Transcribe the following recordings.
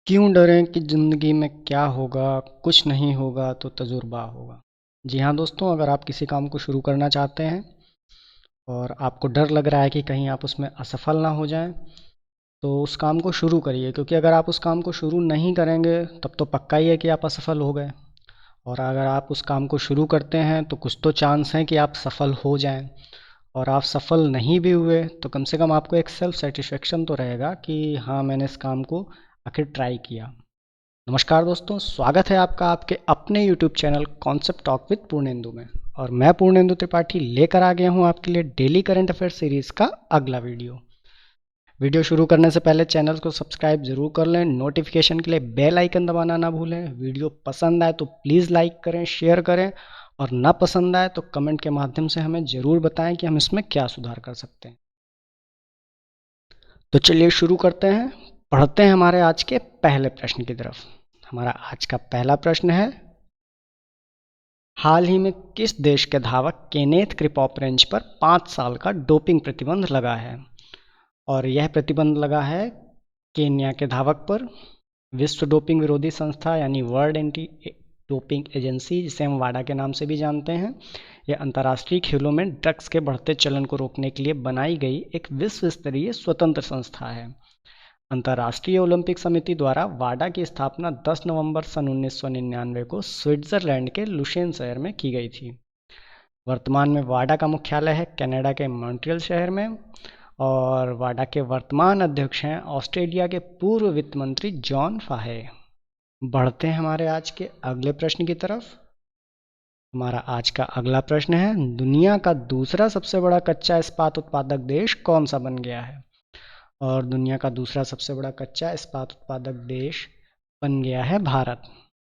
क्यों डरें कि ज़िंदगी में क्या होगा, कुछ नहीं होगा तो तजुर्बा होगा। जी हाँ दोस्तों, अगर आप किसी काम को शुरू करना चाहते हैं और आपको डर लग रहा है कि कहीं आप उसमें असफल ना हो जाएं, तो उस काम को शुरू करिए, क्योंकि अगर आप उस काम को शुरू नहीं करेंगे तब तो पक्का ही है कि आप असफल हो गए। और अगर आप उस काम को शुरू करते हैं तो कुछ तो चांस है कि आप सफल हो जाएं। और आप सफल नहीं भी हुए तो कम से कम आपको एक सेल्फ सेटिस्फेक्शन तो रहेगा कि हाँ, मैंने इस काम को आखिर ट्राई किया। नमस्कार दोस्तों, स्वागत है आपका आपके अपने YouTube channel concept talk with Purnendu में। और मैं पूर्णेंदु त्रिपाठी लेकर आ गया हूं आपके लिए डेली करंट अफेयर सीरीज का अगला वीडियो शुरू करने से पहले चैनल को सब्सक्राइब जरूर कर लें। नोटिफिकेशन के लिए बेल आइकन दबाना ना भूलें। वीडियो पसंद आए तो प्लीज़ लाइक करें, शेयर करें, और ना पसंद आए तो कमेंट के माध्यम से हमें ज़रूर बताएं कि हम इसमें क्या सुधार कर सकते हैं। तो चलिए शुरू करते हैं, पढ़ते हैं हमारे आज के पहले प्रश्न की तरफ। हमारा आज का पहला प्रश्न है, हाल ही में किस देश के धावक केनेथ क्रिपोपरेंच पर 5 साल का डोपिंग प्रतिबंध लगा है? और यह प्रतिबंध लगा है केन्या के धावक पर। विश्व डोपिंग विरोधी संस्था यानी वर्ल्ड एंटी डोपिंग एजेंसी, जिसे हम वाडा के नाम से भी जानते हैं, यह अंतर्राष्ट्रीय खेलों में ड्रग्स के बढ़ते चलन को रोकने के लिए बनाई गई एक विश्व स्तरीय स्वतंत्र संस्था है। अंतर्राष्ट्रीय ओलंपिक समिति द्वारा वाडा की स्थापना 10 नवंबर सन 1999 को स्विट्जरलैंड के लुसेन शहर में की गई थी। वर्तमान में वाडा का मुख्यालय है कनाडा के मॉन्ट्रियल शहर में। और वाडा के वर्तमान अध्यक्ष हैं ऑस्ट्रेलिया के पूर्व वित्त मंत्री जॉन फाहे। बढ़ते हैं हमारे आज के अगले प्रश्न की तरफ। हमारा आज का अगला प्रश्न है, दुनिया का दूसरा सबसे बड़ा कच्चा इस्पात उत्पादक देश कौन सा बन गया है? और दुनिया का दूसरा सबसे बड़ा कच्चा इस्पात उत्पादक देश बन गया है भारत।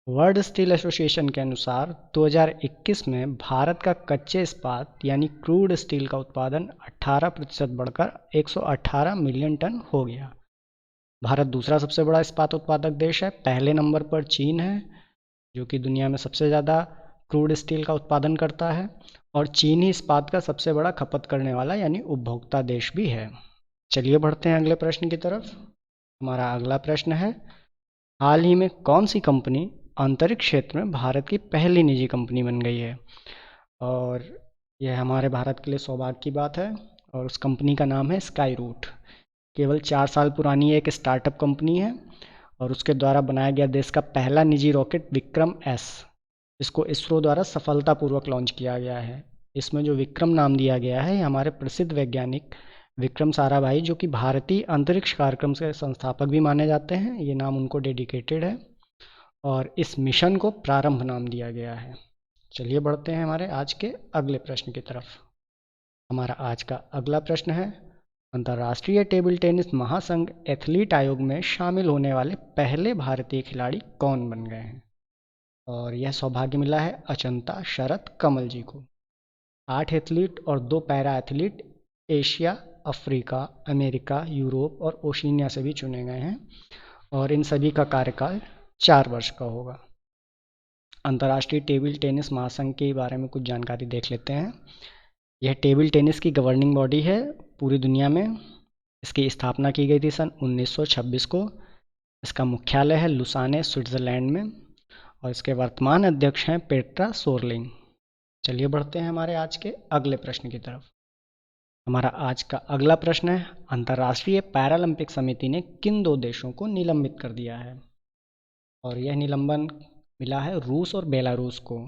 वर्ल्ड स्टील एसोसिएशन के अनुसार 2021 में भारत का कच्चे इस्पात यानी क्रूड स्टील का उत्पादन 18% बढ़कर 118 मिलियन टन हो गया। भारत दूसरा सबसे बड़ा इस्पात उत्पादक देश है। पहले नंबर पर चीन है, जो कि दुनिया में सबसे ज़्यादा क्रूड स्टील का उत्पादन करता है, और चीन ही इस्पात का सबसे बड़ा खपत करने वाला यानी उपभोक्ता देश भी है। चलिए बढ़ते हैं अगले प्रश्न की तरफ। हमारा अगला प्रश्न है, हाल ही में कौन सी कंपनी अंतरिक्ष क्षेत्र में भारत की पहली निजी कंपनी बन गई है? और यह हमारे भारत के लिए सौभाग्य की बात है, और उस कंपनी का नाम है स्काई रूट। केवल 4 साल पुरानी एक स्टार्टअप कंपनी है, और उसके द्वारा बनाया गया देश का पहला निजी रॉकेट विक्रम एस, इसको इसरो द्वारा सफलतापूर्वक लॉन्च किया गया है। इसमें जो विक्रम नाम दिया गया है, ये हमारे प्रसिद्ध वैज्ञानिक विक्रम साराभाई, जो कि भारतीय अंतरिक्ष कार्यक्रम के संस्थापक भी माने जाते हैं, ये नाम उनको डेडिकेटेड है, और इस मिशन को प्रारंभ नाम दिया गया है। चलिए बढ़ते हैं हमारे आज के अगले प्रश्न की तरफ। हमारा आज का अगला प्रश्न है, अंतर्राष्ट्रीय टेबल टेनिस महासंघ एथलीट आयोग में शामिल होने वाले पहले भारतीय खिलाड़ी कौन बन गए हैं? और यह सौभाग्य मिला है अचंता शरत कमल जी को। 8 एथलीट और 2 para athlete Asia, Africa, America, Europe और ओशिनिया से भी चुने गए हैं, और इन सभी का कार्यकाल 4 वर्ष का होगा। अंतर्राष्ट्रीय टेबल टेनिस महासंघ के बारे में कुछ जानकारी देख लेते हैं। यह टेबल टेनिस की गवर्निंग बॉडी है पूरी दुनिया में। इसकी स्थापना की गई थी सन 1926 को। इसका मुख्यालय है लुसाने, स्विट्ज़रलैंड में, और इसके वर्तमान अध्यक्ष हैं पेट्रा सोरलिंग। चलिए बढ़ते हैं हमारे आज के अगले प्रश्न की तरफ। हमारा आज का अगला प्रश्न है, अंतर्राष्ट्रीय पैरालंपिक समिति ने किन 2 देशों को निलंबित कर दिया है? और यह निलंबन मिला है रूस और बेलारूस को।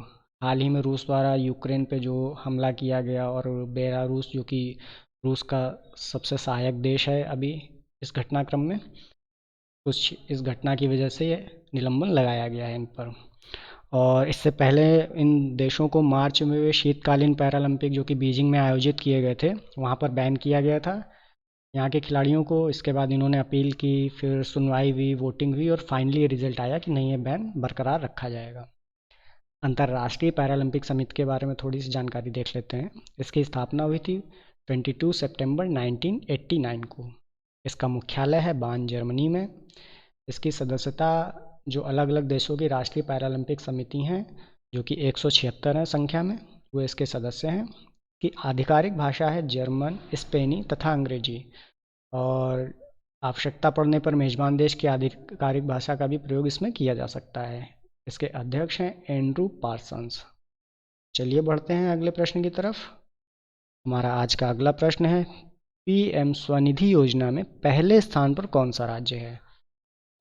हाल ही में रूस द्वारा यूक्रेन पे जो हमला किया गया, और बेलारूस जो कि रूस का सबसे सहायक देश है अभी इस घटनाक्रम में, कुछ इस घटना की वजह से ये निलंबन लगाया गया है इन पर। और इससे पहले इन देशों को मार्च में वे शीतकालीन पैरालंपिक जो कि बीजिंग में आयोजित किए गए थे, वहाँ पर बैन किया गया था यहाँ के खिलाड़ियों को। इसके बाद इन्होंने अपील की, फिर सुनवाई हुई, वोटिंग हुई, और फाइनली रिजल्ट आया कि नहीं, ये बैन बरकरार रखा जाएगा। अंतर्राष्ट्रीय पैरालंपिक समिति के बारे में थोड़ी सी जानकारी देख लेते हैं। इसकी स्थापना हुई थी 22 सितंबर 1989 को। इसका मुख्यालय है बान, जर्मनी में। इसकी सदस्यता जो अलग अलग देशों की राष्ट्रीय पैरालंपिक समिति हैं, जो कि 176 हैं संख्या में, वो इसके सदस्य हैं। की आधिकारिक भाषा है जर्मन, स्पेनी तथा अंग्रेजी। और आवश्यकता पड़ने पर मेजबान देश की आधिकारिक भाषा का भी प्रयोग इसमें किया जा सकता है। इसके अध्यक्ष हैं एंड्रू पार्सन्स। चलिए बढ़ते हैं अगले प्रश्न की तरफ। हमारा आज का अगला प्रश्न है, पीएम स्वनिधि योजना में पहले स्थान पर कौन सा राज्य है?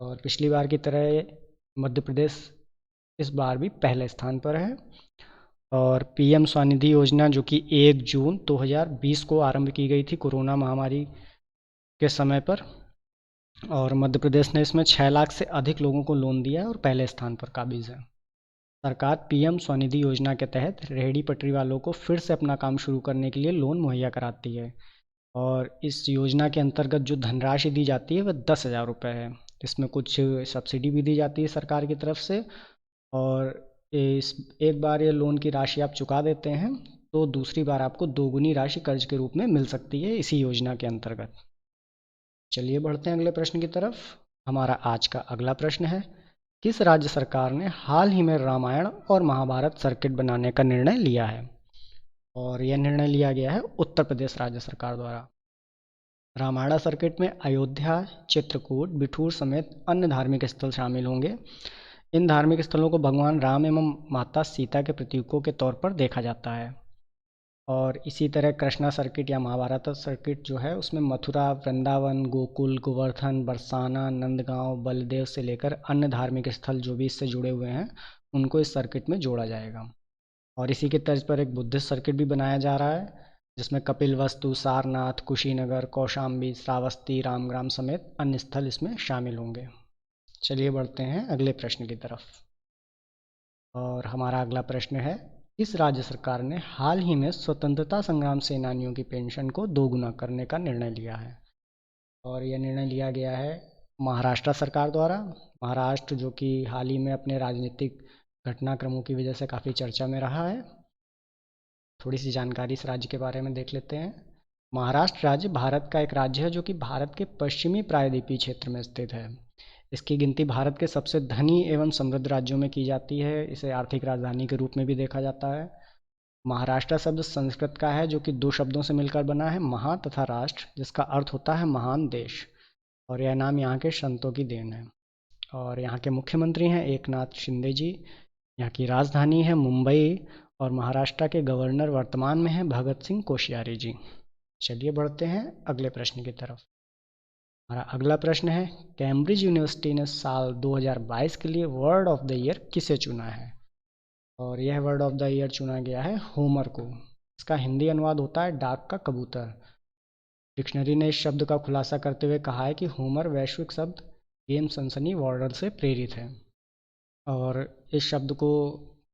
और पिछली बार की तरह मध्य प्रदेश इस बार भी पहले स्थान पर है। और पीएम स्वनिधि योजना जो कि 1 जून 2020 को आरंभ की गई थी कोरोना महामारी के समय पर, और मध्य प्रदेश ने इसमें 6 लाख से अधिक लोगों को लोन दिया है और पहले स्थान पर काबिज है। सरकार पीएम स्वनिधि योजना के तहत रेहड़ी पटरी वालों को फिर से अपना काम शुरू करने के लिए लोन मुहैया कराती है। और इस योजना के अंतर्गत जो धनराशि दी जाती है वह 10,000 रुपये है। इसमें कुछ सब्सिडी भी दी जाती है सरकार की तरफ से, और इस एक बार ये लोन की राशि आप चुका देते हैं तो दूसरी बार आपको दोगुनी राशि कर्ज के रूप में मिल सकती है इसी योजना के अंतर्गत। चलिए बढ़ते हैं अगले प्रश्न की तरफ। हमारा आज का अगला प्रश्न है, किस राज्य सरकार ने हाल ही में रामायण और महाभारत सर्किट बनाने का निर्णय लिया है? और यह निर्णय लिया गया है उत्तर प्रदेश राज्य सरकार द्वारा। रामायण सर्किट में अयोध्या, चित्रकूट, बिठूर समेत अन्य धार्मिक स्थल शामिल होंगे। इन धार्मिक स्थलों को भगवान राम एवं माता सीता के प्रतीकों के तौर पर देखा जाता है। और इसी तरह कृष्णा सर्किट या महाभारत सर्किट जो है उसमें मथुरा, वृंदावन, गोकुल, गोवर्धन, बरसाना, नंदगांव, बलदेव से लेकर अन्य धार्मिक स्थल जो भी इससे जुड़े हुए हैं उनको इस सर्किट में जोड़ा जाएगा। और इसी के तर्ज पर एक बुद्धिस्ट सर्किट भी बनाया जा रहा है जिसमें कपिलवस्तु, सारनाथ, कुशीनगर, कौशाम्बी, श्रावस्ती, रामग्राम समेत अन्य स्थल इसमें शामिल होंगे। चलिए बढ़ते हैं अगले प्रश्न की तरफ। और हमारा अगला प्रश्न है, इस राज्य सरकार ने हाल ही में स्वतंत्रता संग्राम सेनानियों की पेंशन को दोगुना करने का निर्णय लिया है? और यह निर्णय लिया गया है महाराष्ट्र सरकार द्वारा। महाराष्ट्र जो कि हाल ही में अपने राजनीतिक घटनाक्रमों की वजह से काफ़ी चर्चा में रहा है। थोड़ी सी जानकारी इस राज्य के बारे में देख लेते हैं। महाराष्ट्र राज्य भारत का एक राज्य है जो कि भारत के पश्चिमी प्रायद्वीपीय क्षेत्र में स्थित है। इसकी गिनती भारत के सबसे धनी एवं समृद्ध राज्यों में की जाती है। इसे आर्थिक राजधानी के रूप में भी देखा जाता है। महाराष्ट्र शब्द संस्कृत का है जो कि 2 शब्दों से मिलकर बना है, महा तथा राष्ट्र, जिसका अर्थ होता है महान देश। और यह नाम यहाँ के संतों की देन है। और यहाँ के मुख्यमंत्री हैं एकनाथ शिंदे जी। यहाँ की राजधानी है मुंबई। और महाराष्ट्र के गवर्नर वर्तमान में हैं भगत सिंह कोश्यारी जी। चलिए बढ़ते हैं अगले प्रश्न की तरफ। हमारा अगला प्रश्न है, कैम्ब्रिज यूनिवर्सिटी ने साल 2022 के लिए वर्ड ऑफ द ईयर किसे चुना है? और यह वर्ड ऑफ द ईयर चुना गया है होमर को। इसका हिंदी अनुवाद होता है डाक का कबूतर। डिक्शनरी ने इस शब्द का खुलासा करते हुए कहा है कि होमर वैश्विक शब्द गेम सनसनी वॉर्डर से प्रेरित है। और इस शब्द को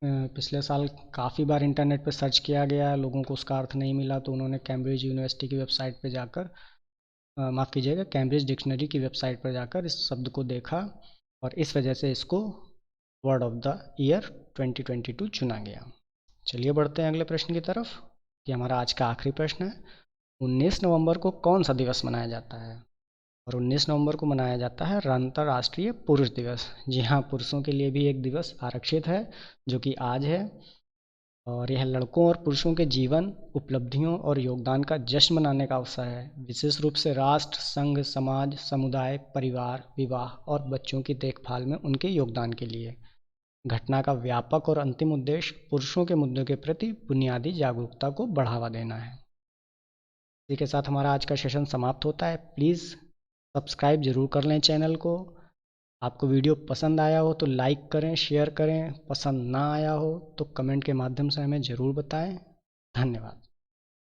पिछले साल काफ़ी बार इंटरनेट पर सर्च किया गया, लोगों को उसका अर्थ नहीं मिला, तो उन्होंने कैम्ब्रिज यूनिवर्सिटी की वेबसाइट पर जाकर माफ़ कीजिएगा कैम्ब्रिज डिक्शनरी की वेबसाइट पर जाकर इस शब्द को देखा और इस वजह से इसको वर्ड ऑफ द ईयर 2022 चुना गया। चलिए बढ़ते हैं अगले प्रश्न की तरफ। ये हमारा आज का आखिरी प्रश्न है, 19 नवंबर को कौन सा दिवस मनाया जाता है? और 19 नवंबर को मनाया जाता है अंतर्राष्ट्रीय पुरुष दिवस। जी हाँ, पुरुषों के लिए भी एक दिवस आरक्षित है जो कि आज है। और यह लड़कों और पुरुषों के जीवन, उपलब्धियों और योगदान का जश्न मनाने का अवसर है। विशेष रूप से राष्ट्र, संघ, समाज, समुदाय, परिवार, विवाह और बच्चों की देखभाल में उनके योगदान के लिए। घटना का व्यापक और अंतिम उद्देश्य पुरुषों के मुद्दों के प्रति बुनियादी जागरूकता को बढ़ावा देना है। इसी के साथ हमारा आज का सेशन समाप्त होता है। प्लीज़ सब्सक्राइब जरूर कर लें चैनल को। आपको वीडियो पसंद आया हो तो लाइक करें, शेयर करें। पसंद ना आया हो तो कमेंट के माध्यम से हमें ज़रूर बताएं। धन्यवाद।